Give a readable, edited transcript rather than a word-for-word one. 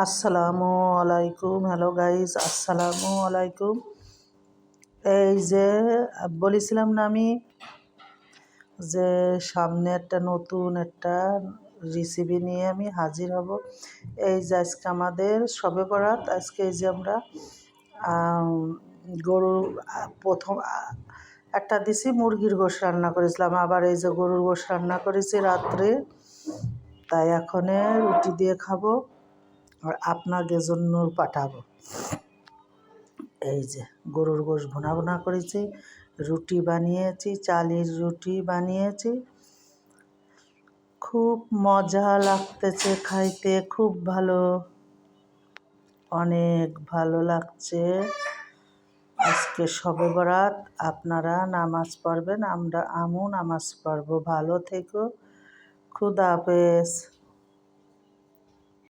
আসসালামু আলাইকুম। Hello guys, আসসালামু আলাইকুম। এই যে বলেছিলাম না আমি যে সামনে নতুন একটা রেসিপি নিয়ে আমি হাজির হব। এই যে আজকে আমাদের শবে বরাত। আজকে এই যে আমরা গরুর প্রথম একটা দিছি মুরগির গোশ রান্না করেছিলাম, আবার এই যে গরুর গোশ রান্না করেছি রাত্রে, তাই এখন রুটি দিয়ে খাবো আর আপনাদের জন্য পাঠাবো। এই যে গরুর গোশ ভুনা ভুনা করেছি, রুটি বানিয়েছি, চালের রুটি বানিয়েছি, খুব মজা লাগতেছে খাইতে, খুব ভালো, অনেক ভালো লাগছে। আজকে শবে বরাত, আপনারা নামাজ পড়বেন, আমরাও নামাজ পড়বো। ভালো থেকো, খুদা হাফেজ।